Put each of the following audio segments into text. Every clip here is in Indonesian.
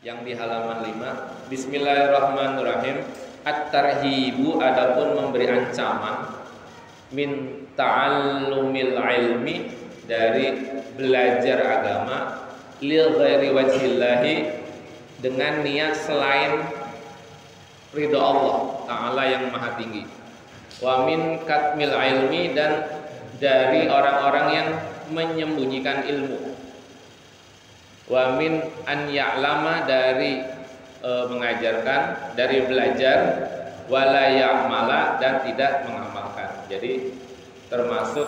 yang di halaman 5. Bismillahirrahmanirrahim. At-tarhibu adapun memberi ancaman min ta'allumil ilmi dari belajar agama lil ghairi wajhillahi dengan niat selain ridho Allah Ta'ala yang maha tinggi, wa min katmil ilmi dan dari orang-orang yang menyembunyikan ilmu, wa min an ya'lama dari mengajarkan, dari belajar, wala ya'mala dan tidak mengamalkan. Jadi termasuk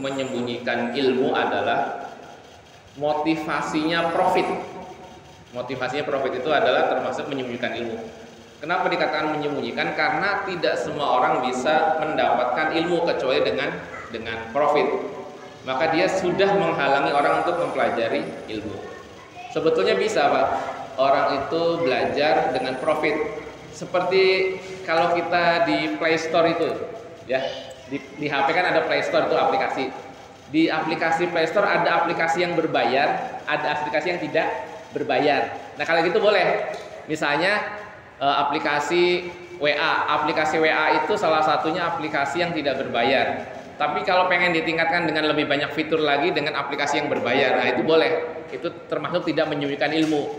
menyembunyikan ilmu adalah motivasinya profit. Motivasinya profit itu adalah termasuk menyembunyikan ilmu. Kenapa dikatakan menyembunyikan? Karena tidak semua orang bisa mendapatkan ilmu kecuali dengan profit. Maka dia sudah menghalangi orang untuk mempelajari ilmu. Sebetulnya bisa, Pak, orang itu belajar dengan profit. Seperti kalau kita di Play Store itu, ya, di HP kan ada Play Store itu aplikasi. Di aplikasi Play Store ada aplikasi yang berbayar, ada aplikasi yang tidak berbayar. Nah, kalau gitu boleh. Misalnya aplikasi WA itu salah satunya aplikasi yang tidak berbayar. Tapi kalau pengen ditingkatkan dengan lebih banyak fitur lagi dengan aplikasi yang berbayar, nah itu boleh. Itu termasuk tidak menyembunyikan ilmu.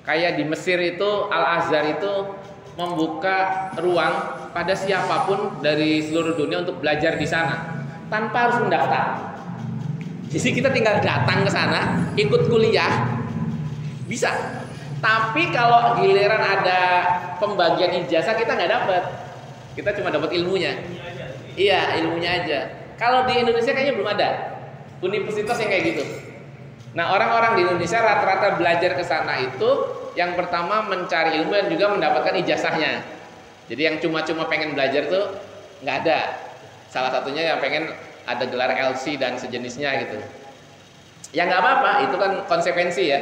Kayak di Mesir itu Al-Azhar itu membuka ruang pada siapapun dari seluruh dunia untuk belajar di sana tanpa harus mendaftar. Jadi kita tinggal datang ke sana, ikut kuliah, bisa. Tapi kalau giliran ada pembagian ijazah kita nggak dapat. Kita cuma dapat ilmunya. Iya, ilmunya aja. Kalau di Indonesia kayaknya belum ada universitas yang kayak gitu. Nah, orang-orang di Indonesia rata-rata belajar ke sana itu yang pertama mencari ilmu dan juga mendapatkan ijazahnya. Jadi yang cuma-cuma pengen belajar tuh nggak ada. Salah satunya yang pengen ada gelar LC dan sejenisnya gitu. Ya nggak apa-apa, itu kan konsekuensi ya.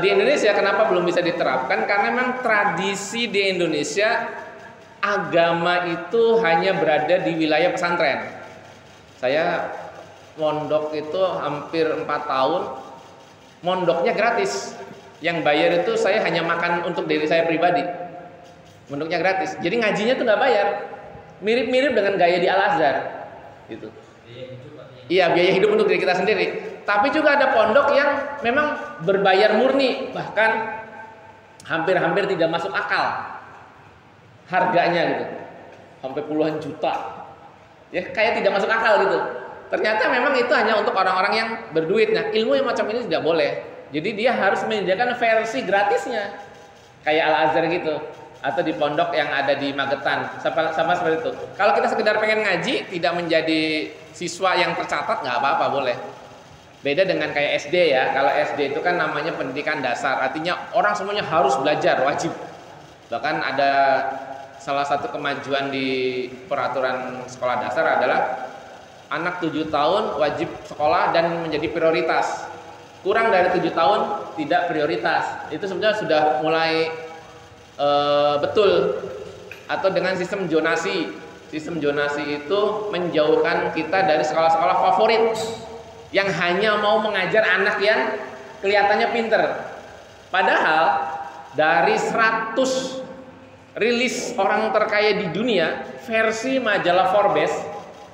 Di Indonesia kenapa belum bisa diterapkan? Karena memang tradisi di Indonesia agama itu hanya berada di wilayah pesantren. Saya mondok itu hampir 4 tahun, mondoknya gratis. Yang bayar itu saya hanya makan untuk diri saya pribadi. Mondoknya gratis. Jadi ngajinya tuh nggak bayar. Mirip-mirip dengan gaya di Al-Azhar gitu. Iya, biaya hidup untuk diri kita sendiri. Tapi juga ada pondok yang memang berbayar murni, bahkan hampir-hampir tidak masuk akal harganya gitu, sampai puluhan juta, ya kayak tidak masuk akal gitu. Ternyata memang itu hanya untuk orang-orang yang berduit. Nah, ilmu yang macam ini tidak boleh. Jadi dia harus menyediakan versi gratisnya, kayak Al-Azhar gitu, atau di pondok yang ada di Magetan, sama seperti itu. Kalau kita sekedar pengen ngaji, tidak menjadi siswa yang tercatat, nggak apa-apa, boleh. Beda dengan kayak SD ya. Kalau SD itu kan namanya pendidikan dasar, artinya orang semuanya harus belajar, wajib. Bahkan ada salah satu kemajuan di peraturan sekolah dasar adalah anak 7 tahun wajib sekolah dan menjadi prioritas. Kurang dari 7 tahun tidak prioritas. Itu sebenarnya sudah mulai betul. Atau dengan sistem zonasi. Sistem zonasi itu menjauhkan kita dari sekolah-sekolah favorit yang hanya mau mengajar anak yang kelihatannya pinter. Padahal dari 100 rilis orang terkaya di dunia versi majalah Forbes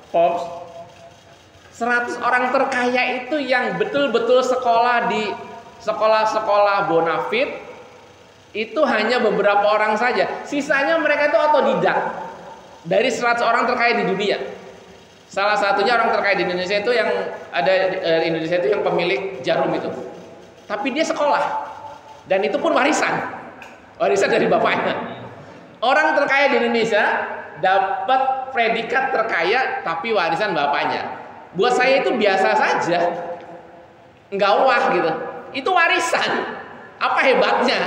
100 orang terkaya itu yang betul-betul sekolah di sekolah-sekolah bonafit itu hanya beberapa orang saja. Sisanya mereka itu otodidak. Dari 100 orang terkaya di dunia, salah satunya orang terkaya di Indonesia itu yang ada di Indonesia itu yang pemilik Jarum itu. Tapi dia sekolah dan itu pun warisan dari bapaknya. Orang terkaya di Indonesia dapat predikat terkaya tapi warisan bapaknya. Buat saya itu biasa saja, nggak wah gitu. Itu warisan. Apa hebatnya?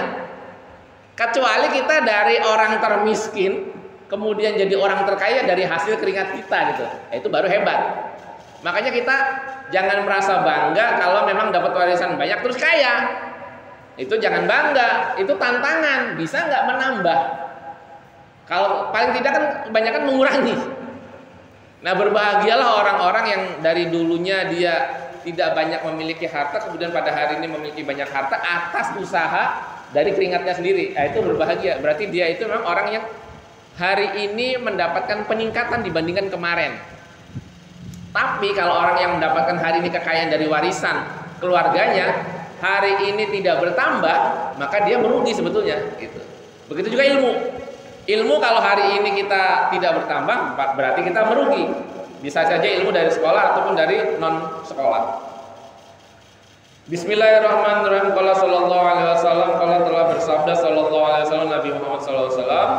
Kecuali kita dari orang termiskin kemudian jadi orang terkaya dari hasil keringat kita gitu. Itu baru hebat. Makanya kita jangan merasa bangga kalau memang dapat warisan banyak terus kaya. Itu jangan bangga, itu tantangan. Bisa nggak menambah? Kalau paling tidak kan kebanyakan mengurangi. Nah, berbahagialah orang-orang yang dari dulunya dia tidak banyak memiliki harta, kemudian pada hari ini memiliki banyak harta atas usaha dari keringatnya sendiri. Nah, itu berbahagia. Berarti dia itu memang orang yang hari ini mendapatkan peningkatan dibandingkan kemarin. Tapi kalau orang yang mendapatkan hari ini kekayaan dari warisan keluarganya, hari ini tidak bertambah, maka dia merugi sebetulnya. Gitu. Begitu juga ilmu. Ilmu kalau hari ini kita tidak bertambah, berarti kita merugi. Bisa saja ilmu dari sekolah ataupun dari non sekolah. Bismillahirrahmanirrahim. Qala sallallahu alaihi wasallam, qala telah bersabda sallallahu alaihi wasallam Nabi Muhammad sallallahu alaihi wasallam,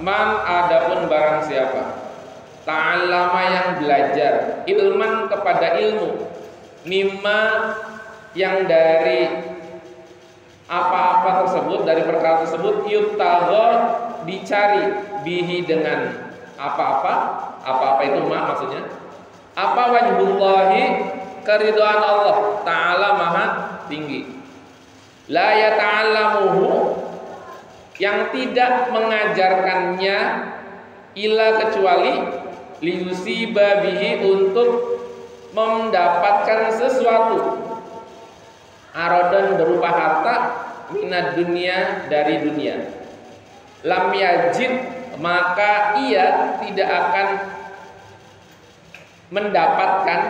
man adapun barang siapa ta'allama yang belajar ilman kepada ilmu, mimma yang dari apa-apa tersebut, dari perkara tersebut, yubtagha dicari bihi dengan apa-apa itu maksudnya apa, wajhullahi keridhaan Allah Ta'ala maha tinggi, la yata'allamuhu yang tidak mengajarkannya, illa kecuali liyusiba bihi untuk mendapatkan sesuatu, arodan berupa harta, minad dunia dari dunia, lam yajid maka ia tidak akan mendapatkan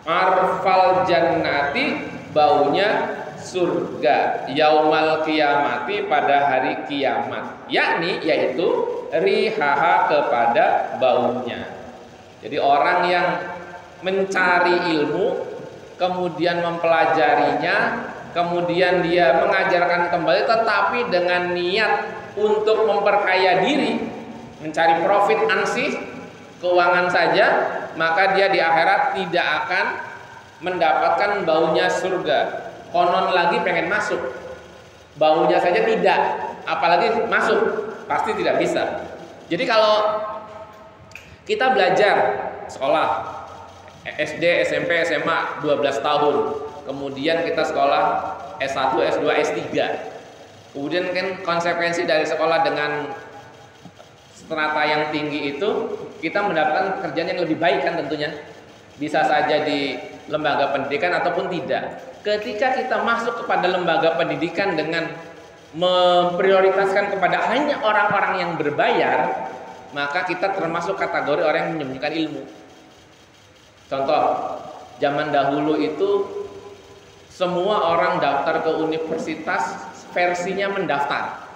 arfal jannati baunya surga yaumal kiamati pada hari kiamat, yakni yaitu rihaha kepada baunya. Jadi orang yang mencari ilmu kemudian mempelajarinya, kemudian dia mengajarkan kembali tetapi dengan niat untuk memperkaya diri, mencari profit ansih keuangan saja, maka dia di akhirat tidak akan mendapatkan baunya surga. Konon lagi pengen masuk, baunya saja tidak, apalagi masuk, pasti tidak bisa. Jadi kalau kita belajar sekolah SD, SMP, SMA 12 tahun, kemudian kita sekolah S1, S2, S3, kemudian kan konsekuensi dari sekolah dengan strata yang tinggi itu, kita mendapatkan pekerjaan yang lebih baik kan tentunya. Bisa saja di lembaga pendidikan ataupun tidak. Ketika kita masuk kepada lembaga pendidikan dengan memprioritaskan kepada hanya orang-orang yang berbayar, maka kita termasuk kategori orang yang menyembunyikan ilmu. Contoh, zaman dahulu itu semua orang daftar ke universitas versinya mendaftar.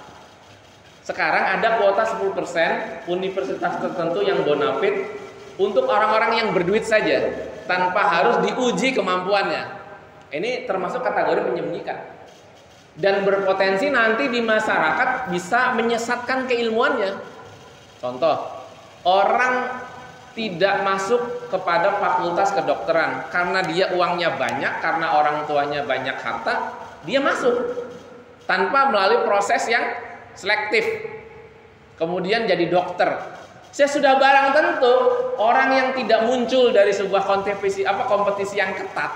Sekarang ada kuota 10% universitas tertentu yang bonafit untuk orang-orang yang berduit saja, tanpa harus diuji kemampuannya. Ini termasuk kategori menyembunyikan dan berpotensi nanti di masyarakat bisa menyesatkan keilmuannya. Contoh, orang tidak masuk kepada fakultas kedokteran karena dia uangnya banyak, karena orang tuanya banyak harta, dia masuk tanpa melalui proses yang selektif, kemudian jadi dokter. Saya sudah barang tentu orang yang tidak muncul dari sebuah kompetisi yang ketat,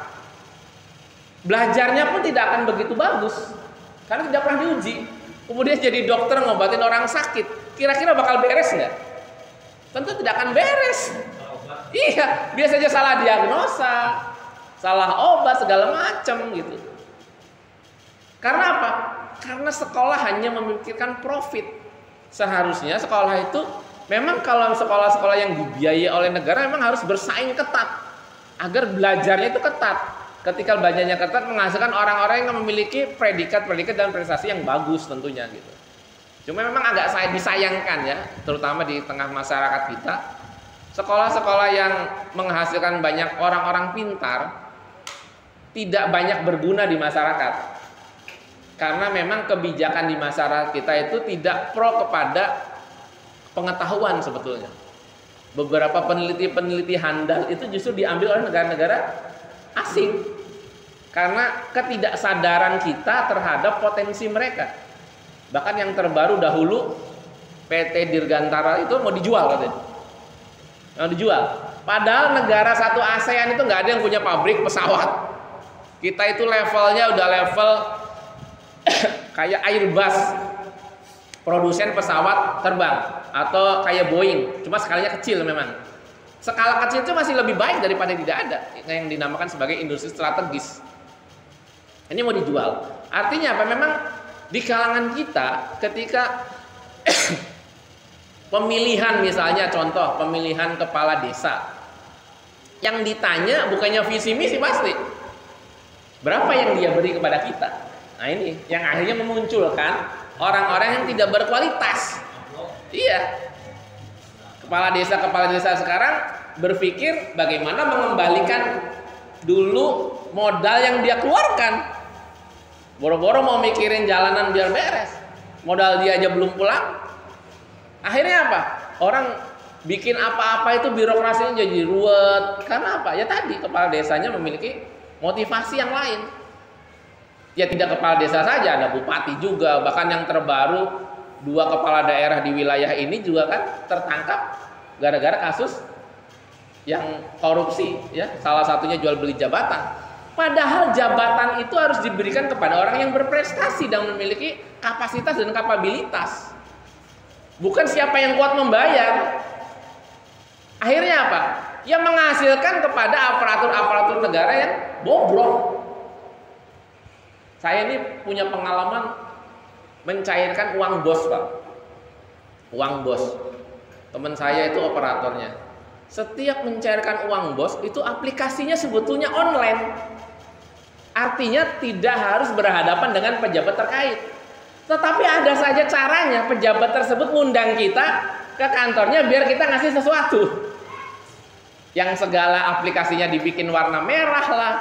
belajarnya pun tidak akan begitu bagus karena tidak pernah diuji. Kemudian jadi dokter ngobatin orang sakit, kira-kira bakal beres nggak? Tentu tidak akan beres. Iya, dia saja salah diagnosa, salah obat segala macam gitu. Karena apa? Karena sekolah hanya memikirkan profit. Seharusnya sekolah itu memang, kalau sekolah-sekolah yang dibiayai oleh negara memang harus bersaing ketat agar belajarnya itu ketat. Ketika belajarnya ketat, menghasilkan orang-orang yang memiliki predikat-predikat dan prestasi yang bagus tentunya gitu. Cuma memang agak disayangkan ya, terutama di tengah masyarakat kita, sekolah-sekolah yang menghasilkan banyak orang-orang pintar tidak banyak berguna di masyarakat. Karena memang kebijakan di masyarakat kita itu tidak pro kepada pengetahuan sebetulnya. Beberapa peneliti-peneliti handal itu justru diambil oleh negara-negara asing karena ketidaksadaran kita terhadap potensi mereka. Bahkan yang terbaru dahulu PT Dirgantara itu mau dijual katanya. Mau dijual. Padahal negara satu ASEAN itu nggak ada yang punya pabrik pesawat. Kita itu levelnya udah level kayak Airbus, produsen pesawat terbang, atau kayak Boeing, cuma skalinya kecil memang. Skala kecil itu masih lebih baik daripada tidak ada, yang dinamakan sebagai industri strategis. Ini mau dijual. Artinya apa? Memang di kalangan kita ketika pemilihan, misalnya contoh pemilihan kepala desa, yang ditanya bukannya visi misi pasti, berapa yang dia beri kepada kita. Nah ini yang akhirnya memunculkan orang-orang yang tidak berkualitas. Iya, kepala desa sekarang berpikir bagaimana mengembalikan dulu modal yang dia keluarkan. Boro-boro mau mikirin jalanan biar beres, modal dia aja belum pulang. Akhirnya apa? Orang bikin apa-apa itu birokrasinya jadi ruwet. Karena apa? Ya tadi kepala desanya memiliki motivasi yang lain. Ya tidak kepala desa saja, ada bupati juga. Bahkan yang terbaru 2 kepala daerah di wilayah ini juga kan tertangkap gara-gara kasus yang korupsi, ya. Salah satunya jual beli jabatan. Padahal jabatan itu harus diberikan kepada orang yang berprestasi dan memiliki kapasitas dan kapabilitas. Bukan siapa yang kuat membayar. Akhirnya apa? Yang menghasilkan kepada aparatur-aparatur negara yang bobrok. Saya ini punya pengalaman mencairkan uang bos, Pak. Uang bos. Teman saya itu operatornya. Setiap mencairkan uang bos itu aplikasinya sebetulnya online. Artinya tidak harus berhadapan dengan pejabat terkait. Tetapi ada saja caranya pejabat tersebut ngundang kita ke kantornya biar kita ngasih sesuatu. Yang segala aplikasinya dibikin warna merah lah.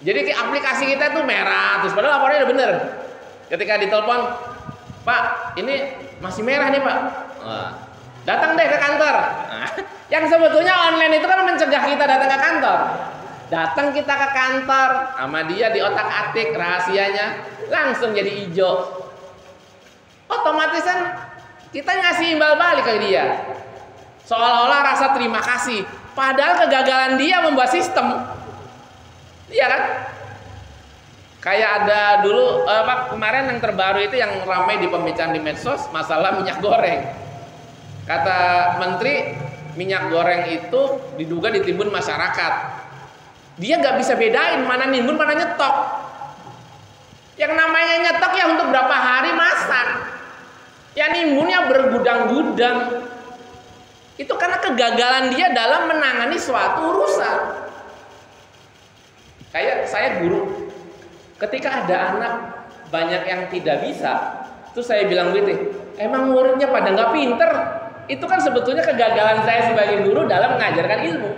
Jadi aplikasi kita tuh merah, terus padahal laporannya udah bener. Ketika ditelepon, Pak, ini masih merah nih Pak. Datang deh ke kantor. Yang sebetulnya online itu kan mencegah kita datang ke kantor. Datang kita ke kantor, sama dia di otak-atik rahasianya, langsung jadi hijau. Otomatis kan kita ngasih imbal balik ke dia, seolah-olah rasa terima kasih. Padahal kegagalan dia membuat sistem. Iya kan? Kayak ada dulu kemarin yang terbaru itu yang ramai di pembicaraan di medsos, masalah minyak goreng. Kata menteri, minyak goreng itu diduga ditimbun masyarakat. Dia nggak bisa bedain mana nimbun mana nyetok. Yang namanya nyetok ya untuk berapa hari masak. Yang nimbunnya bergudang-gudang. Itu karena kegagalan dia dalam menangani suatu urusan. Kayak saya guru, ketika ada anak banyak yang tidak bisa, terus saya bilang gitu, emang muridnya pada nggak pinter. Itu kan sebetulnya kegagalan saya sebagai guru dalam mengajarkan ilmu.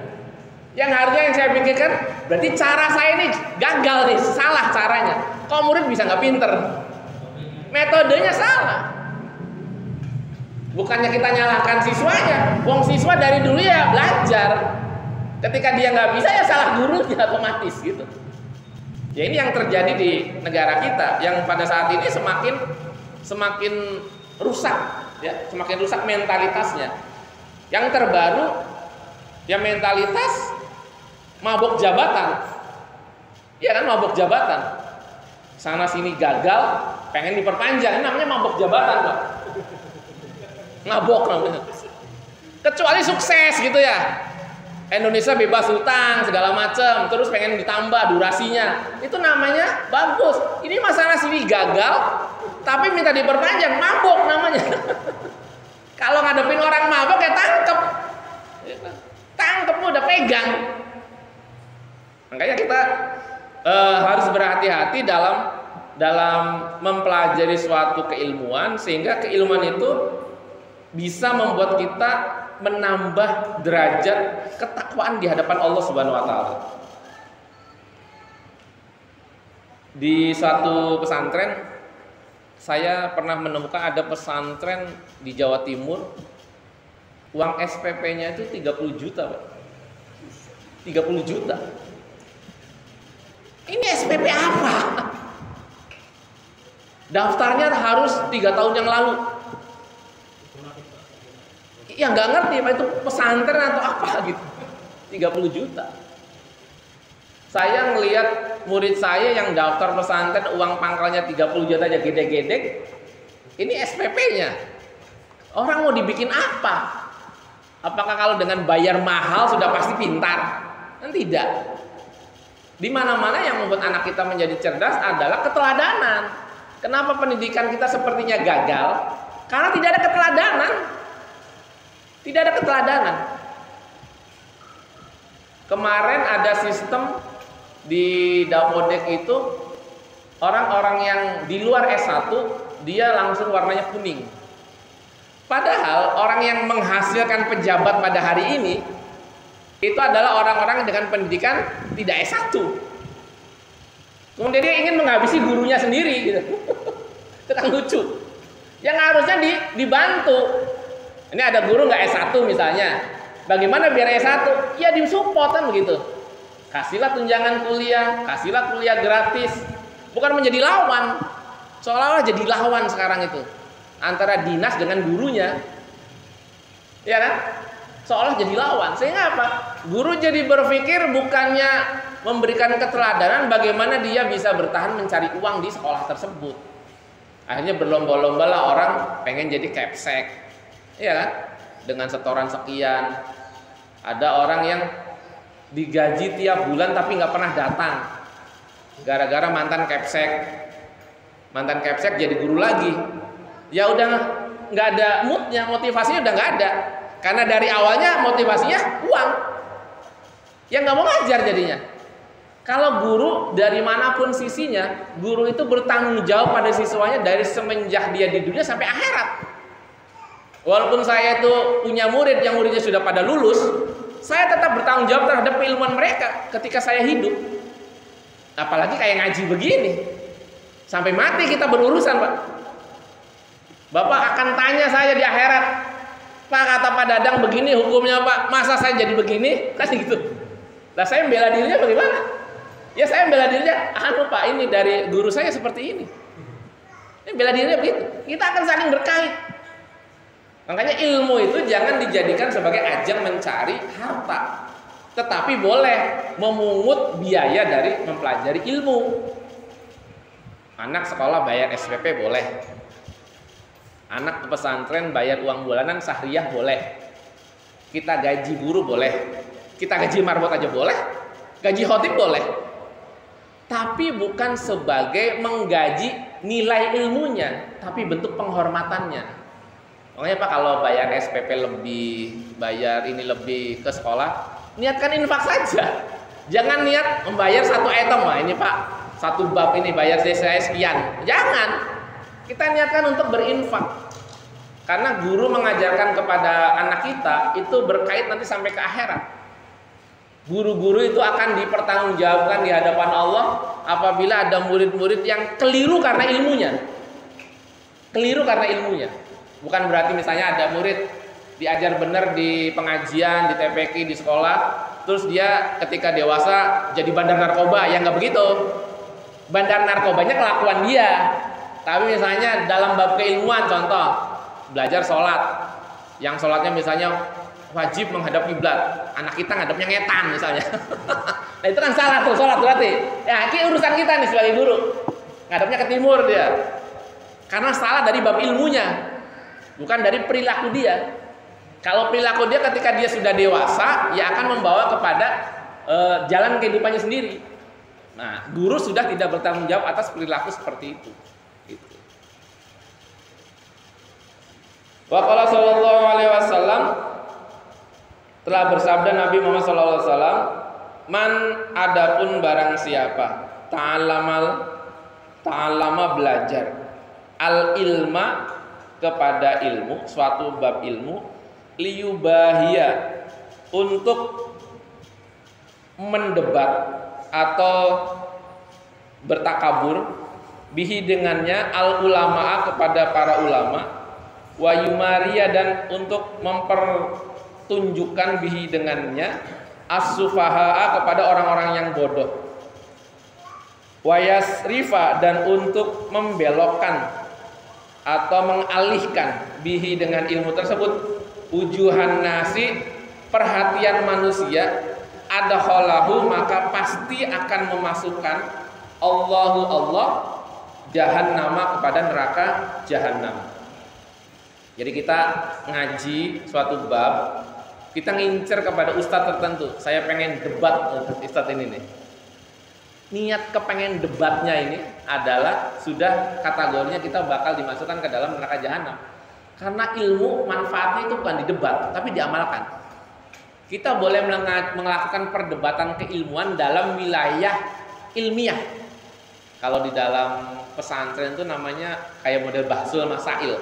Yang harusnya yang saya pikirkan, berarti cara saya ini gagal nih, salah caranya. Kok murid bisa nggak pinter? Metodenya salah. Bukannya kita nyalahkan siswanya, wong siswa dari dulu ya belajar. Ketika dia nggak bisa ya salah gurunya otomatis gitu. Ya ini yang terjadi di negara kita, yang pada saat ini semakin rusak, ya, semakin rusak mentalitasnya. Yang terbaru, ya mentalitas mabok jabatan. Iya kan, mabok jabatan. Sana sini gagal, pengen diperpanjang. Ini namanya mabok jabatan, Pak. Mabok namanya. Kecuali sukses gitu ya. Indonesia bebas hutang segala macam, terus pengen ditambah durasinya. Itu namanya bagus. Ini masalah sini gagal, tapi minta diperpanjang, mabok namanya. Kalau ngadepin orang mabok ya tangkep. Tangkep udah pegang. Makanya kita harus berhati-hati dalam mempelajari suatu keilmuan, sehingga keilmuan itu bisa membuat kita menambah derajat ketakwaan di hadapan Allah Subhanahu wa taala. Di suatu pesantren saya pernah menemukan ada pesantren di Jawa Timur, uang SPP-nya itu 30 juta, Pak. 30 juta. Ini SPP apa? Daftarnya harus 3 tahun yang lalu. Ya nggak ngerti Pak, itu pesantren atau apa gitu. 30 juta. Saya ngelihat murid saya yang daftar pesantren uang pangkalnya 30 juta aja gede-gede. Ini SPP-nya. Orang mau dibikin apa? Apakah kalau dengan bayar mahal sudah pasti pintar? Kan tidak. Di mana-mana yang membuat anak kita menjadi cerdas adalah keteladanan. Kenapa pendidikan kita sepertinya gagal? Karena tidak ada keteladanan. Tidak ada keteladanan. Kemarin ada sistem di Dapodek itu, orang-orang yang di luar S1 dia langsung warnanya kuning. Padahal orang yang menghasilkan pejabat pada hari ini itu adalah orang-orang dengan pendidikan tidak S1. Kemudian dia ingin menghabisi gurunya sendiri gitu. Itu kan lucu. Yang harusnya dibantu. Ini ada guru nggak S1 misalnya. Bagaimana biar S1? Ya disupport kan begitu. Kasihlah tunjangan kuliah, kasihlah kuliah gratis. Bukan menjadi lawan. Seolah-olah jadi lawan sekarang itu. Antara dinas dengan gurunya, ya kan? Seolah jadi lawan. Sehingga apa? Guru jadi berpikir bukannya memberikan keteladanan bagaimana dia bisa bertahan mencari uang di sekolah tersebut. Akhirnya berlomba-lomba lah orang pengen jadi capsek, ya kan? Dengan setoran sekian. Ada orang yang digaji tiap bulan tapi nggak pernah datang, gara-gara mantan capsek jadi guru lagi. Ya udah nggak ada moodnya, motivasinya udah nggak ada. Karena dari awalnya motivasinya uang. Ya nggak mau ngajar jadinya. Kalau guru dari manapun sisinya, guru itu bertanggung jawab pada siswanya dari semenjak dia di dunia sampai akhirat. Walaupun saya itu punya murid yang muridnya sudah pada lulus, saya tetap bertanggung jawab terhadap keilmuan mereka ketika saya hidup. Apalagi kayak ngaji begini. Sampai mati kita berurusan, Pak. Bapak akan tanya saya di akhirat, Pak, kata Pak Dadang begini hukumnya Pak, masa saya jadi begini? Kan gitu. Lah saya membela dirinya bagaimana? Ya saya membela dirinya, Pak, ini dari guru saya seperti ini. Ini bela dirinya begitu. Kita akan saling berkait. Makanya ilmu itu jangan dijadikan sebagai ajang mencari harta, tetapi boleh memungut biaya dari mempelajari ilmu. Anak sekolah bayar SPP boleh. Anak ke pesantren bayar uang bulanan sahriyah boleh. Kita gaji guru boleh. Kita gaji marbot aja boleh. Gaji khotib boleh. Tapi bukan sebagai menggaji nilai ilmunya, tapi bentuk penghormatannya. Makanya Pak, kalau bayar SPP lebih, bayar ini lebih ke sekolah, niatkan infak saja. Jangan niat membayar satu item. Nah, ini Pak, satu bab ini bayar saya sekian. Jangan. Kita niatkan untuk berinfak. Karena guru mengajarkan kepada anak kita itu berkait nanti sampai ke akhirat. Guru-guru itu akan dipertanggungjawabkan di hadapan Allah apabila ada murid-murid yang keliru karena ilmunya. Keliru karena ilmunya. Bukan berarti misalnya ada murid diajar benar di pengajian, di TPQ, di sekolah, terus dia ketika dewasa jadi bandar narkoba. Ya nggak begitu. Bandar narkobanya kelakuan dia. Tapi misalnya dalam bab keilmuan, contoh belajar sholat, yang sholatnya misalnya wajib menghadap kiblat, anak kita ngadapnya ngetan misalnya. Nah itu kan salah tuh sholat berarti. Ya ini urusan kita nih sebagai guru, ngadapnya ke timur dia, karena salah dari bab ilmunya, bukan dari perilaku dia. Kalau perilaku dia ketika dia sudah dewasa, ya akan membawa kepada jalan kehidupannya sendiri. Nah guru sudah tidak bertanggung jawab atas perilaku seperti itu. Waqala sallallahu alaihi wasallam, telah bersabda Nabi Muhammad sallallahu alaihi wasallam, man adapun barang siapa ta'allama belajar al ilma kepada ilmu, suatu bab ilmu, liyubahia untuk mendebat atau bertakabur, bihi dengannya al ulama kepada para ulama, wa yumaria dan untuk mempertunjukkan bihi dengannya as-sufaha kepada orang-orang yang bodoh, wa yasrifa dan untuk membelokkan atau mengalihkan bihi dengan ilmu tersebut wujuhan nasi perhatian manusia, adkhalahu maka pasti akan memasukkan Allahu Allah jahannama kepada neraka jahannam. Jadi kita ngaji suatu bab, Kita ngincer kepada ustadz tertentu. Saya pengen debat ustadz ini nih. Niat kepengen debatnya ini adalah sudah kategorinya kita bakal dimasukkan ke dalam neraka jahanam. Karena ilmu manfaatnya itu bukan di debat, tapi diamalkan. Kita boleh melakukan perdebatan keilmuan dalam wilayah ilmiah. Kalau di dalam pesantren itu namanya kayak model bahsul masail.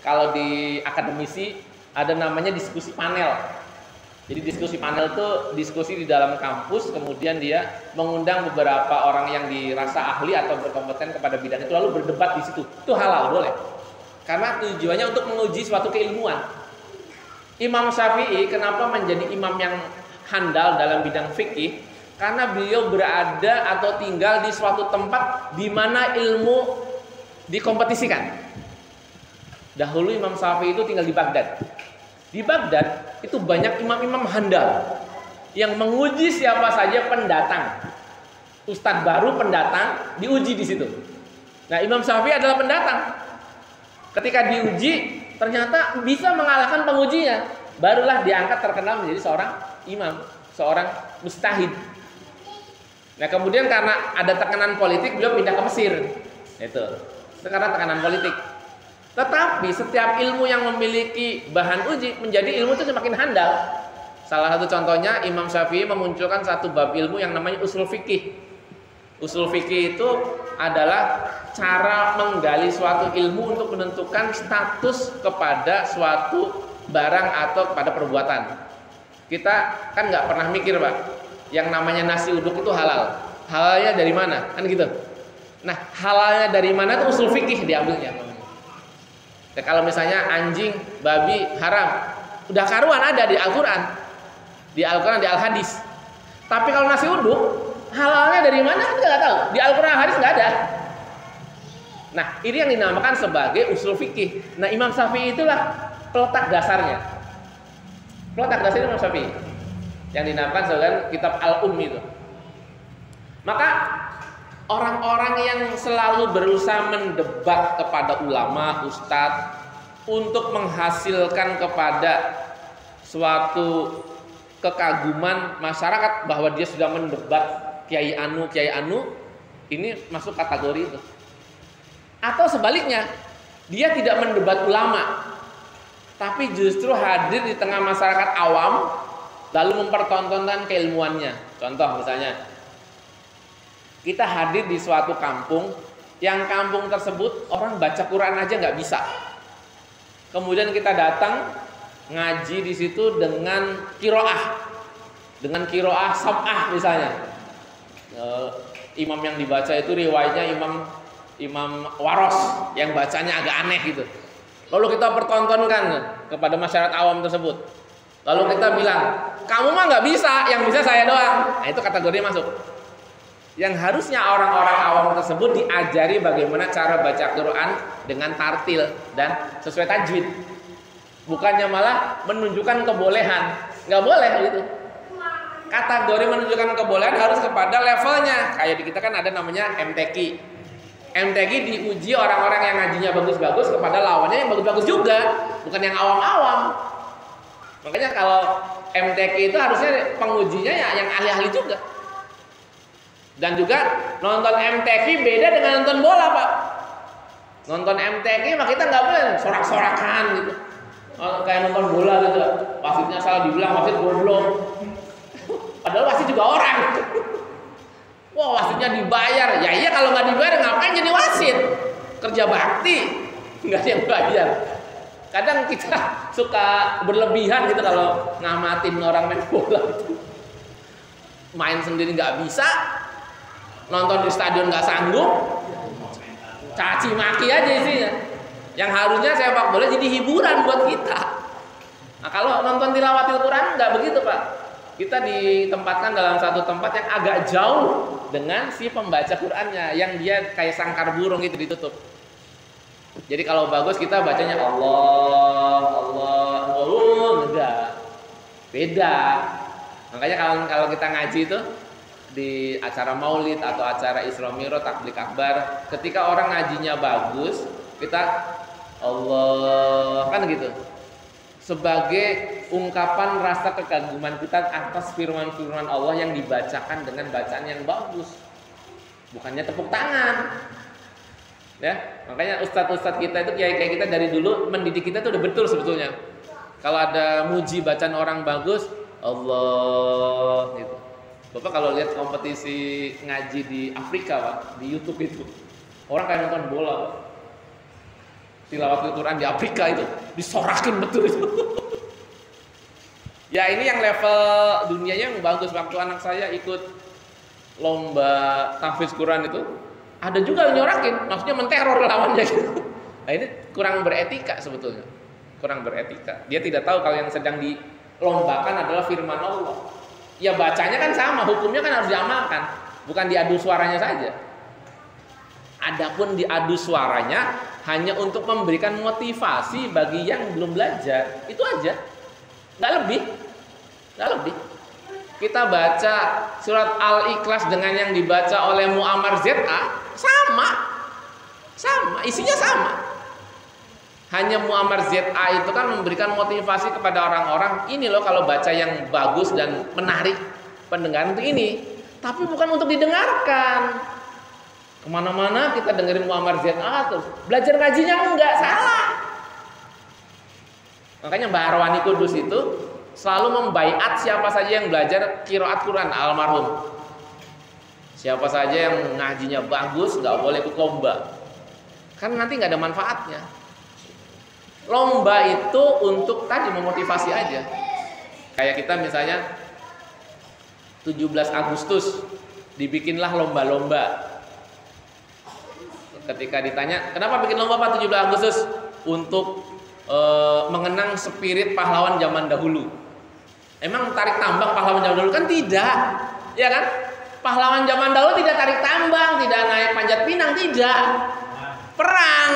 Kalau di akademisi ada namanya diskusi panel. Jadi diskusi panel itu diskusi di dalam kampus, kemudian dia mengundang beberapa orang yang dirasa ahli atau berkompeten kepada bidang itu lalu berdebat di situ. Itu halal, boleh. Karena tujuannya untuk menguji suatu keilmuan. Imam Syafi'i kenapa menjadi imam yang handal dalam bidang fikih? Karena beliau berada atau tinggal di suatu tempat di mana ilmu dikompetisikan. Dahulu Imam Syafi'i itu tinggal di Baghdad. Di Baghdad itu banyak imam-imam handal yang menguji siapa saja pendatang. Ustadz baru pendatang diuji di situ. Nah, Imam Syafi'i adalah pendatang. Ketika diuji ternyata bisa mengalahkan pengujinya, barulah diangkat terkenal menjadi seorang imam, seorang mujtahid. Nah, kemudian karena ada tekanan politik beliau pindah ke Mesir. Itu karena tekanan politik. Tetapi setiap ilmu yang memiliki bahan uji menjadi ilmu itu semakin handal. Salah satu contohnya Imam Syafi'i memunculkan satu bab ilmu yang namanya usul fikih. Usul fikih itu adalah cara menggali suatu ilmu untuk menentukan status kepada suatu barang atau kepada perbuatan. Kita kan nggak pernah mikir, Pak, yang namanya nasi uduk itu halal. Halalnya dari mana? Kan gitu. Nah, halalnya dari mana itu usul fikih diambilnya. Ya, kalau misalnya anjing, babi haram, udah karuan ada di Al-Quran, di Al-Hadis. Tapi kalau nasi uduk, halalnya dari mana kita nggak tahu. Di Al-Quran, hadis nggak ada. Nah, ini yang dinamakan sebagai usul fikih. Nah, Imam Syafi'i itulah peletak dasarnya. Peletak dasar Imam Syafi'i yang dinamakan sebagai kitab Al-Ummi itu. Maka orang-orang yang selalu berusaha mendebat kepada ulama, ustadz untuk menghasilkan kepada suatu kekaguman masyarakat bahwa dia sudah mendebat Kiai Anu, ini masuk kategori itu. Atau sebaliknya, dia tidak mendebat ulama, tapi justru hadir di tengah masyarakat awam lalu mempertontonkan keilmuannya. Contoh misalnya, kita hadir di suatu kampung, yang kampung tersebut orang baca Quran aja nggak bisa. Kemudian kita datang ngaji di situ dengan kiroah sab'ah misalnya. Imam yang dibaca itu riwayatnya Imam Waros yang bacanya agak aneh gitu. Lalu kita pertontonkan kepada masyarakat awam tersebut. Lalu kita bilang, kamu mah nggak bisa, yang bisa saya doang. Nah, itu kategorinya masuk. Yang harusnya orang-orang awam tersebut diajari bagaimana cara baca Quran dengan tartil dan sesuai tajwid. Bukannya malah menunjukkan kebolehan. Nggak boleh gitu. Kategori menunjukkan kebolehan harus kepada levelnya. Kayak di kita kan ada namanya MTQ. MTQ diuji orang-orang yang ngajinya bagus-bagus kepada lawannya yang bagus-bagus juga, bukan yang awam-awam. Makanya kalau MTQ itu harusnya pengujinya ya yang ahli-ahli juga. Dan juga nonton MTQ beda dengan nonton bola, Pak. Nonton MTQ mah kita nggak boleh sorak-sorakan gitu. Kayak nonton bola gitu. Wasitnya salah dibilang wasit goblok. Padahal wasit juga orang. Wah, wasitnya dibayar. Ya iya, kalau nggak dibayar ngapain jadi wasit? Kerja bakti, nggak ada yang bayar. Kadang kita suka berlebihan gitu kalau ngamatin orang main bola itu. Main sendiri nggak bisa, nonton di stadion nggak sanggup, caci maki aja isinya. Yang harusnya sepak bola jadi hiburan buat kita. Nah, kalau nonton tilawatil Quran nggak begitu, Pak. Kita ditempatkan dalam satu tempat yang agak jauh dengan si pembaca Qurannya, yang dia kayak sangkar burung gitu ditutup. Jadi kalau bagus kita bacanya Allah, enggak. Beda. Makanya kalau kita ngaji itu di acara maulid atau acara Isra Mi'raj, takbir akbar, ketika orang ngajinya bagus, kita Allah kan gitu. sebagai ungkapan rasa kekaguman kita atas firman-firman Allah yang dibacakan dengan bacaan yang bagus, bukannya tepuk tangan. Ya, makanya ustadz-ustadz kita itu, kiai-kiai kita dari dulu mendidik kita itu udah betul sebetulnya. Kalau ada muji bacaan orang bagus, Allah gitu. Bapak kalau lihat kompetisi ngaji di Afrika, Pak, di YouTube itu, orang kayak nonton bola, Pak. Tilawat Al-Quran di Afrika itu disorakin betul itu. Ya ini yang level dunianya yang bagus. Waktu anak saya ikut lomba tahfiz Quran itu, ada juga yang nyorakin, maksudnya menteror lawannya gitu. Nah ini kurang beretika sebetulnya, kurang beretika. Dia tidak tahu kalau yang sedang dilombakan adalah firman Allah. Ya bacanya kan sama, hukumnya kan harus diamalkan, bukan diadu suaranya saja. Adapun diadu suaranya hanya untuk memberikan motivasi bagi yang belum belajar, itu aja, nggak lebih, nggak lebih. Kita baca surat Al-Ikhlas dengan yang dibaca oleh Muammar ZA sama, isinya sama. Hanya Muammar ZA itu kan memberikan motivasi kepada orang-orang, ini loh kalau baca yang bagus dan menarik pendengaran itu ini, tapi bukan untuk didengarkan. Kemana-mana kita dengerin Muammar ZA terus, belajar ngajinya enggak, salah. Makanya Mbah Arwani Kudus itu selalu membaiat siapa saja yang belajar qiraat Quran, almarhum. Siapa saja yang ngajinya bagus nggak boleh ikut lomba, kan nanti nggak ada manfaatnya. Lomba itu untuk tadi memotivasi aja. Kayak kita misalnya 17 Agustus dibikinlah lomba-lomba. Ketika ditanya, kenapa bikin lomba Pak 17 Agustus? Untuk mengenang spirit pahlawan zaman dahulu. Emang tarik tambang pahlawan zaman dahulu? Kan tidak, ya kan? Pahlawan zaman dahulu tidak tarik tambang, tidak naik panjat pinang, tidak. Perang,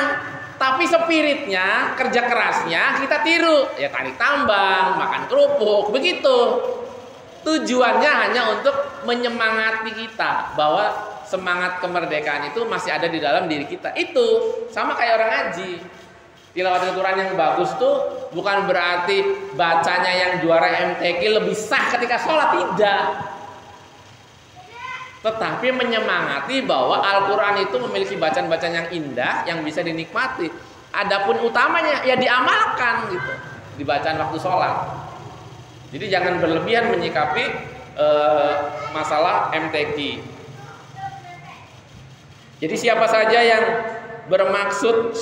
tapi spiritnya, kerja kerasnya kita tiru. Ya tarik tambang, makan kerupuk, begitu. Tujuannya hanya untuk menyemangati kita bahwa semangat kemerdekaan itu masih ada di dalam diri kita. Itu sama kayak orang ngaji. Tilawat Al-Quran yang bagus tuh bukan berarti bacanya yang juara MTQ lebih sah ketika sholat, tidak. Tetapi menyemangati bahwa Al-Quran itu memiliki bacaan-bacaan yang indah, yang bisa dinikmati. Adapun utamanya ya diamalkan gitu, di bacaan waktu sholat. Jadi jangan berlebihan menyikapi masalah MTQ. Jadi siapa saja yang bermaksud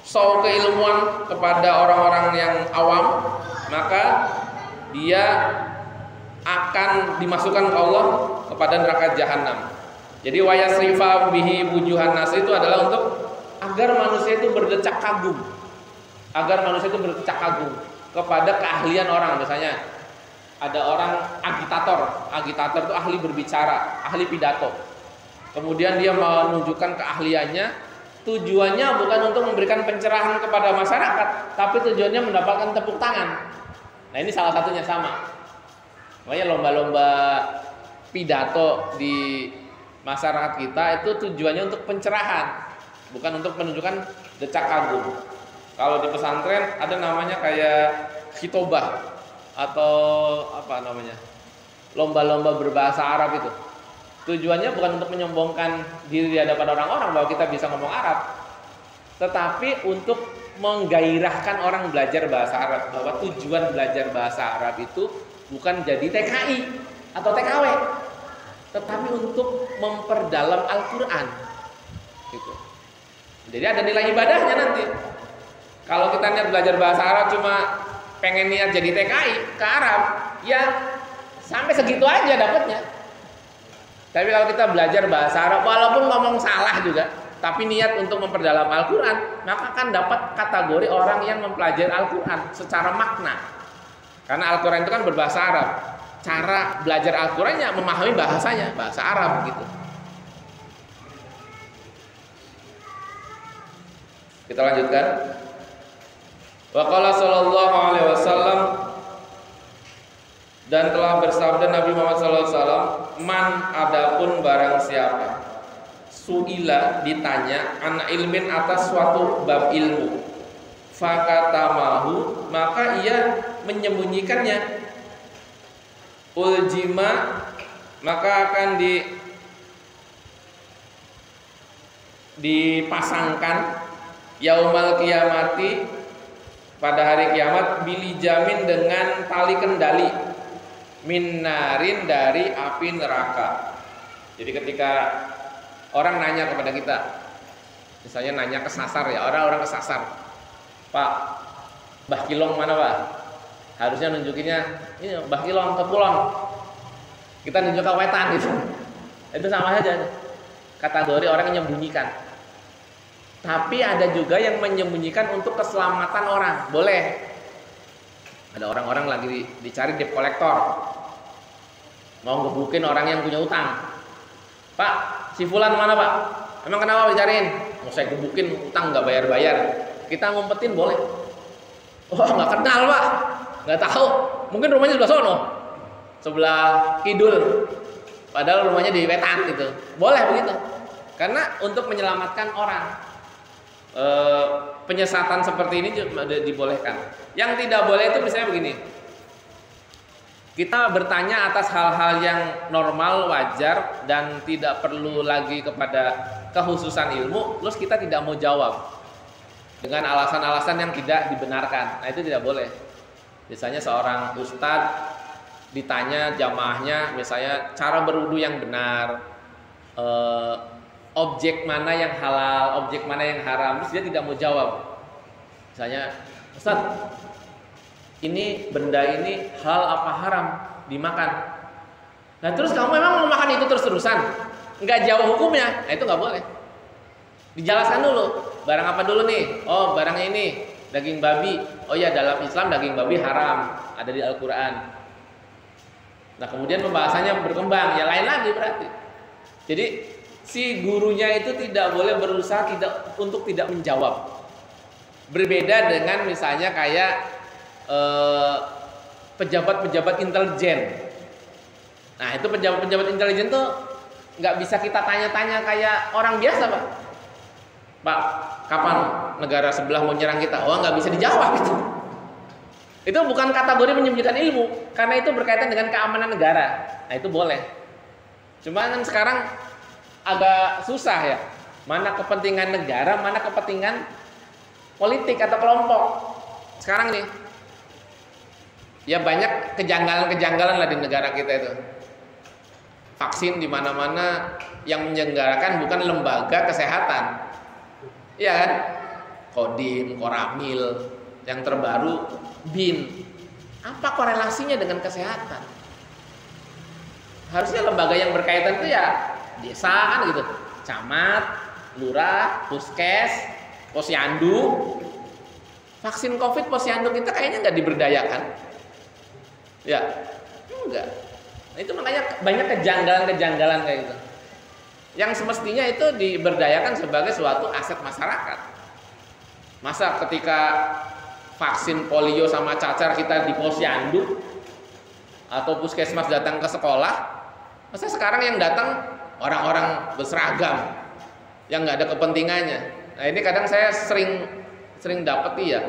show keilmuan kepada orang-orang yang awam, maka dia akan dimasukkan Allah kepada neraka jahanam. Jadi wayasrifa bihi wujuhan nas itu adalah untuk agar manusia itu berdecak kagum. Agar manusia itu berdecak kagum kepada keahlian orang. Misalnya ada orang agitator itu ahli berbicara, ahli pidato. Kemudian dia menunjukkan keahliannya, tujuannya bukan untuk memberikan pencerahan kepada masyarakat, tapi tujuannya mendapatkan tepuk tangan. Nah ini salah satunya sama. Makanya lomba-lomba pidato di masyarakat kita itu tujuannya untuk pencerahan, bukan untuk menunjukkan decak kagum. Kalau di pesantren ada namanya kayak khitobah atau apa namanya, lomba-lomba berbahasa Arab itu. Tujuannya bukan untuk menyombongkan diri di hadapan orang-orang bahwa kita bisa ngomong Arab, tetapi untuk menggairahkan orang belajar bahasa Arab, bahwa tujuan belajar bahasa Arab itu bukan jadi TKI atau TKW, tetapi untuk memperdalam Al-Quran gitu. Jadi ada nilai ibadahnya nanti. Kalau kita niat belajar bahasa Arab cuma pengen niat jadi TKI ke Arab, ya sampai segitu aja dapatnya. Tapi kalau kita belajar bahasa Arab walaupun ngomong salah juga, tapi niat untuk memperdalam Al-Quran, maka akan dapat kategori orang yang mempelajari Al-Quran secara makna. Karena Al-Quran itu kan berbahasa Arab. Cara belajar Al-Qurannya memahami bahasanya, bahasa Arab gitu. Kita lanjutkan. Wa qala sallallahu alaihi wasallam, dan telah bersabda Nabi Muhammad SAW, man adapun barang siapa suila ditanya anak ilmin atas suatu bab ilmu, fakatamahu, maka ia menyembunyikannya. Uljima, maka akan dipasangkan yaumal kiamati, pada hari kiamat, bilijamin, dengan tali kendali, minarin, dari api neraka. Jadi ketika orang nanya kepada kita, misalnya nanya kesasar ya, orang kesasar, Pak, Mbah Kilong mana Pak? Harusnya nunjukinnya ini Mbah Kilong ke Kulon, kita nunjuk ke Wetan gitu. Itu sama saja, kategori orang yang menyembunyikan. Tapi ada juga yang menyembunyikan untuk keselamatan orang, boleh. Ada orang-orang lagi dicari debt collector, mau ngebukin orang yang punya utang. Pak, si Fulan mana Pak? Emang kenapa dicariin? Mau saya gebukin utang nggak bayar-bayar. Kita ngumpetin boleh. Oh nggak kenal Pak, nggak tahu. Mungkin rumahnya sebelah sono, sebelah kidul. Padahal rumahnya di Wetan gitu. Boleh begitu. Karena untuk menyelamatkan orang. Penyesatan seperti ini dibolehkan. Yang tidak boleh itu misalnya begini. Kita bertanya atas hal-hal yang normal, wajar, dan tidak perlu lagi kepada kekhususan ilmu, terus kita tidak mau jawab dengan alasan-alasan yang tidak dibenarkan. Nah itu tidak boleh. Biasanya seorang ustadz ditanya jamaahnya, misalnya cara berwudu yang benar, objek mana yang halal, objek mana yang haram, terus dia tidak mau jawab. Misalnya, Ustaz, ini benda ini halal apa haram dimakan? Nah terus kamu memang mau makan itu terus-terusan, nggak jawab hukumnya, nah itu nggak boleh. Dijelaskan dulu, barang apa dulu nih? Oh barang ini, daging babi. Oh ya, dalam Islam daging babi haram, ada di Al-Quran. Nah kemudian pembahasannya berkembang, ya lain lagi berarti. Jadi si gurunya itu tidak boleh berusaha untuk tidak menjawab. Berbeda dengan misalnya kayak pejabat-pejabat intelijen. Nah itu pejabat-pejabat intelijen tuh nggak bisa kita tanya-tanya kayak orang biasa Pak. Pak, kapan negara sebelah mau nyerang kita? Oh nggak bisa dijawab itu. Itu bukan kategori menyembunyikan ilmu, karena itu berkaitan dengan keamanan negara. Nah itu boleh. Cuma kan sekarang agak susah ya, mana kepentingan negara, mana kepentingan politik atau kelompok. Sekarang nih, ya banyak kejanggalan-kejanggalan lah di negara kita itu. Vaksin di mana-mana yang menyelenggarakan bukan lembaga kesehatan, iya kan? Kodim, Koramil, yang terbaru BIN. Apa korelasinya dengan kesehatan? Harusnya lembaga yang berkaitan itu ya desa kan gitu, camat, lurah, puskes, posyandu. Vaksin COVID posyandu kita kayaknya nggak diberdayakan, ya enggak. Nah, itu makanya banyak kejanggalan-kejanggalan kayak gitu. Yang semestinya itu diberdayakan sebagai suatu aset masyarakat. Masa ketika vaksin polio sama cacar kita di posyandu atau puskesmas datang ke sekolah, masa sekarang yang datang orang-orang berseragam yang nggak ada kepentingannya. Nah ini kadang saya sering dapat ya.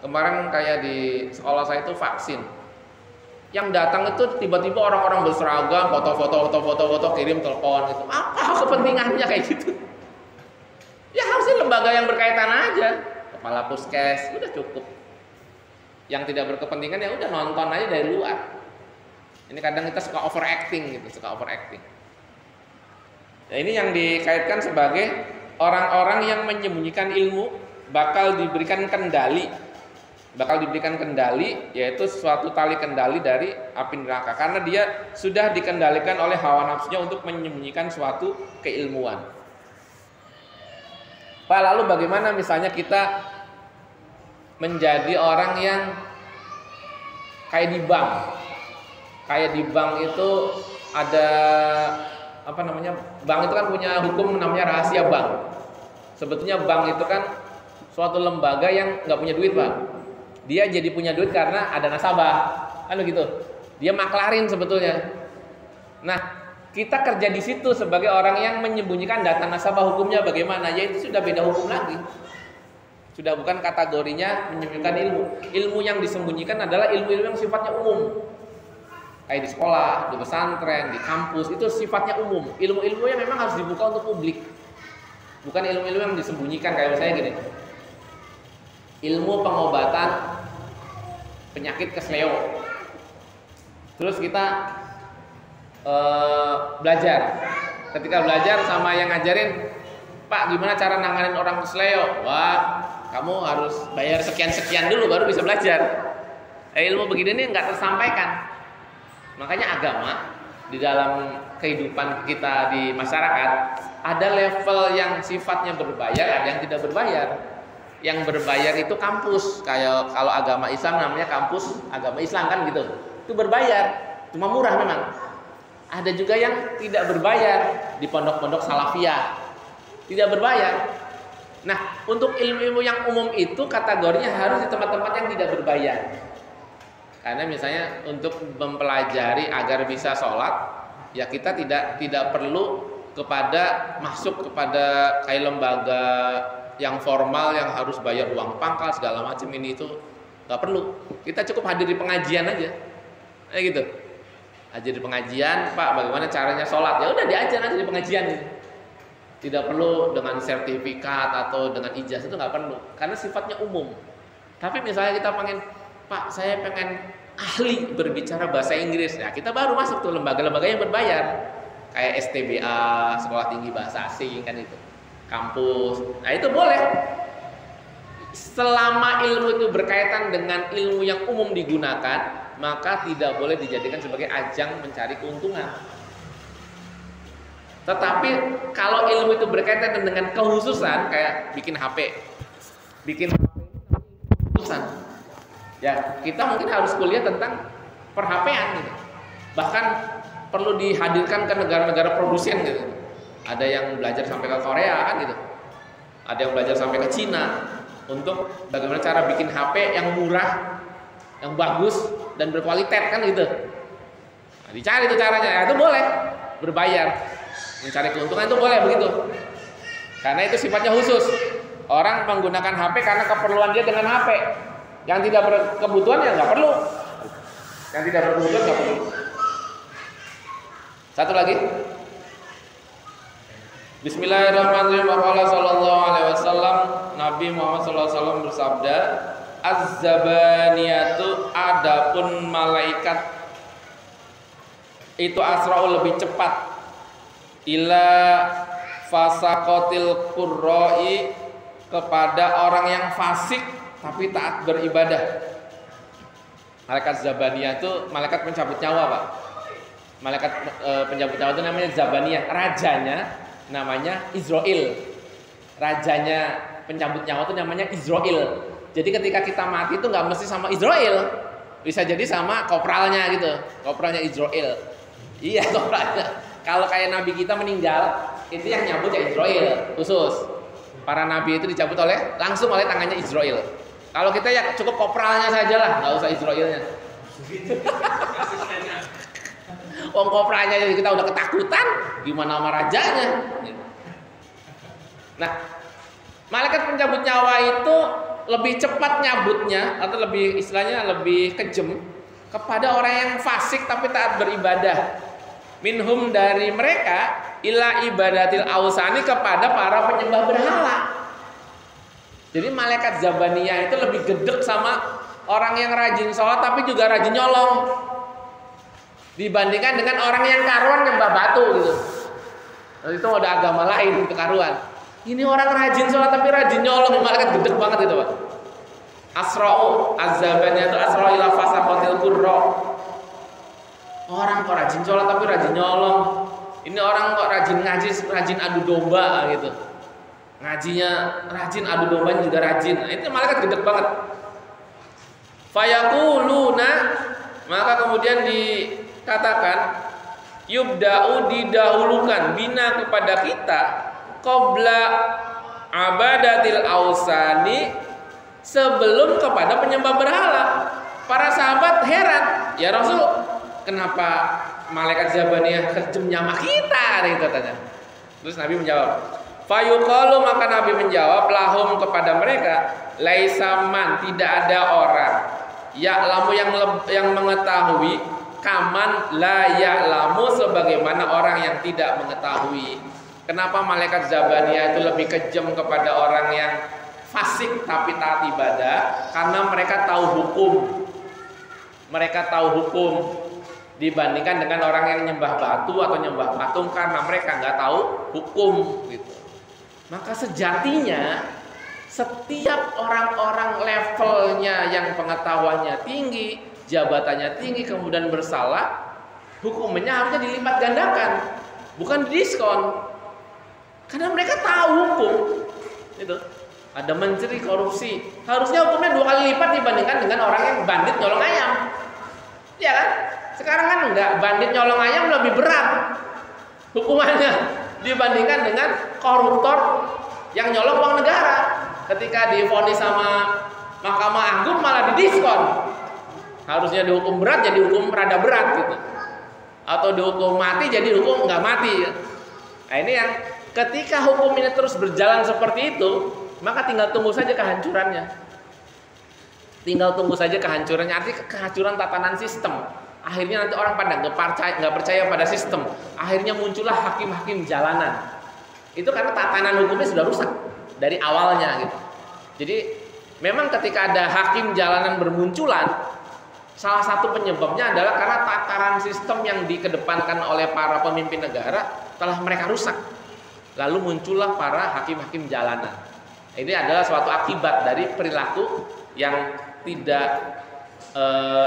Kemarin kayak di sekolah saya itu vaksin, yang datang itu tiba-tiba orang-orang berseragam, foto-foto kirim telepon gitu. Apa kepentingannya kayak gitu? Ya harusnya lembaga yang berkaitan aja, kepala puskes udah cukup. Yang tidak berkepentingan ya udah nonton aja dari luar. Ini kadang kita suka overacting gitu, Nah, ini yang dikaitkan sebagai orang-orang yang menyembunyikan ilmu bakal diberikan kendali, yaitu suatu tali kendali dari api neraka, karena dia sudah dikendalikan oleh hawa nafsunya untuk menyembunyikan suatu keilmuan. Pak, lalu bagaimana misalnya kita menjadi orang yang kayak di bank? Kayak di bank itu ada apa namanya? Bank itu kan punya hukum namanya rahasia bank. Sebetulnya bank itu kan suatu lembaga yang nggak punya duit, Pak. Dia jadi punya duit karena ada nasabah, kan begitu. Dia maklarin sebetulnya. Nah, kita kerja di situ sebagai orang yang menyembunyikan data nasabah, hukumnya bagaimana? Ya itu sudah beda hukum lagi. Sudah bukan kategorinya menyembunyikan ilmu. Ilmu yang disembunyikan adalah ilmu-ilmu yang sifatnya umum. Kayak di sekolah, di pesantren, di kampus, itu sifatnya umum. Ilmu-ilmu yang memang harus dibuka untuk publik. Bukan ilmu-ilmu yang disembunyikan kayak misalnya gini. Ilmu pengobatan penyakit kesleo. Terus kita belajar. Ketika belajar sama yang ngajarin, Pak, gimana cara nanganin orang kesleo? Wah, kamu harus bayar sekian-sekian dulu baru bisa belajar. Ilmu begini nih nggak tersampaikan. Makanya agama di dalam kehidupan kita di masyarakat ada level yang sifatnya berbayar, ada yang tidak berbayar. Yang berbayar itu kampus. Kayak kalau agama Islam namanya kampus agama Islam kan gitu. Itu berbayar, cuma murah memang. Ada juga yang tidak berbayar di pondok-pondok salafiyah. Tidak berbayar. Nah, untuk ilmu-ilmu yang umum itu kategorinya harus di tempat-tempat yang tidak berbayar. Karena misalnya untuk mempelajari agar bisa sholat, ya kita tidak perlu masuk kepada kayak lembaga yang formal yang harus bayar uang pangkal segala macam ini itu nggak perlu. Kita cukup hadir di pengajian aja, kayak gitu. Hadir di pengajian, Pak, bagaimana caranya sholat? Ya udah diajar aja di pengajian. Tidak perlu dengan sertifikat atau dengan ijazah, itu nggak perlu, karena sifatnya umum. Tapi misalnya kita pengen, Pak, saya pengen ahli berbicara bahasa Inggris, ya kita baru masuk tuh lembaga-lembaga yang berbayar, kayak STBA, Sekolah Tinggi Bahasa Asing kan itu, kampus. Nah itu boleh. Selama ilmu itu berkaitan dengan ilmu yang umum digunakan, maka tidak boleh dijadikan sebagai ajang mencari keuntungan. Tetapi kalau ilmu itu berkaitan dengan kekhususan, kayak bikin HP kekhususan, ya kita mungkin harus kuliah tentang per-HP-an gitu. Bahkan perlu dihadirkan ke negara-negara produsen gitu. Ada yang belajar sampai ke Korea kan gitu. Ada yang belajar sampai ke Cina untuk bagaimana cara bikin HP yang murah, yang bagus dan berkualitas kan gitu. Nah, dicari itu caranya, ya, itu boleh berbayar. Mencari keuntungan itu boleh begitu. Karena itu sifatnya khusus. Orang menggunakan HP karena keperluan dia dengan HP. Yang tidak berkebutuhan ya nggak perlu. Yang tidak berkebutuhan nggak perlu. Satu lagi. Bismillahirrahmanirrahim. Qala sallallahu alaihi wasallam, Nabi Muhammad sallallahu alaihi wasallam bersabda, Az-zabaniyatu, adapun malaikat itu asra'u lebih cepat ila fasaqatil qurra'i, kepada orang yang fasik tapi taat beribadah. Malaikat zabaniyah itu malaikat pencabut nyawa, Pak. Malaikat pencabut nyawa itu namanya zabaniyah. Rajanya namanya Israel. Rajanya pencabut nyawa itu namanya Israel. Jadi ketika kita mati itu nggak mesti sama Israel, bisa jadi sama kopralnya gitu, kopralnya Israel. Iya, kopralnya. Kalau kayak nabi kita meninggal, itu yang nyabut ya Israel khusus. Para nabi itu dicabut langsung oleh tangannya Israel. Kalau kita ya cukup kopralnya saja lah, nggak usah Israelnya. Wong kopralnya jadi kita udah ketakutan, gimana sama rajanya? Nah, malaikat pencabut nyawa itu lebih cepat nyabutnya atau lebih istilahnya lebih kejem kepada orang yang fasik tapi taat beribadah. Minhum, dari mereka, ila ibadatil ausani, kepada para penyembah berhala. Jadi malaikat zabaniyah itu lebih gedek sama orang yang rajin sholat tapi juga rajin nyolong, dibandingkan dengan orang yang karuan nyembah batu gitu. Nah, itu ada agama lain untuk karuan. Ini orang rajin sholat tapi rajin nyolong, malaikat gedek banget itu, Pak. Asra'u, az-zabaniyah itu asra'u ila fasaqatil qurra. Orang kok rajin sholat tapi rajin nyolong. Ini orang kok rajin ngaji, rajin adu domba gitu. Ngajinya rajin, adu dombanya juga rajin. Nah, itu malaikat gedek banget. Fayaquluna, maka kemudian dikatakan, yubda'u, didahulukan, bina, kepada kita, qabla abadatil ausani, sebelum kepada penyembah berhala. Para sahabat heran, ya Rasul, kenapa malaikat zabaniyah kejem nyama kita? Gitu katanya. Terus Nabi menjawab, Fayuqalu, maka Nabi menjawab lahum kepada mereka, laisa man, tidak ada orang ya'lamu yang mengetahui kaman la ya'lamu, sebagaimana orang yang tidak mengetahui. Kenapa malaikat Zabaniyah itu lebih kejam kepada orang yang fasik tapi taat ibadah? Karena mereka tahu hukum. Mereka tahu hukum dibandingkan dengan orang yang nyembah batu atau nyembah patung, karena mereka nggak tahu hukum gitu. Maka sejatinya setiap orang-orang levelnya yang pengetahuannya tinggi, jabatannya tinggi, kemudian bersalah, hukumnya harusnya dilipat gandakan, bukan didiskon. Karena mereka tahu hukum. Itu. Ada mencuri korupsi, harusnya hukumnya 2 kali lipat dibandingkan dengan orang yang bandit nyolong ayam. Iya kan? Sekarang kan enggak, bandit nyolong ayam lebih berat hukumannya dibandingkan dengan koruptor yang nyolong uang negara. Ketika divonis sama Mahkamah Agung malah didiskon. Harusnya dihukum berat jadi hukum rada berat gitu. Atau dihukum mati jadi hukum nggak mati. Nah ini yang ketika hukum ini terus berjalan seperti itu, maka tinggal tunggu saja kehancurannya. Tinggal tunggu saja kehancurannya, artinya kehancuran tatanan sistem. Akhirnya nanti orang pada nggak percaya pada sistem. Akhirnya muncullah hakim-hakim jalanan. Itu karena tatanan hukumnya sudah rusak dari awalnya gitu. Jadi memang ketika ada hakim jalanan bermunculan, salah satu penyebabnya adalah karena tataran sistem yang dikedepankan oleh para pemimpin negara telah mereka rusak. Lalu muncullah para hakim-hakim jalanan. Ini adalah suatu akibat dari perilaku yang tidak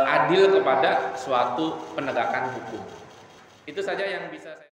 adil kepada suatu penegakan hukum. Itu saja yang bisa saya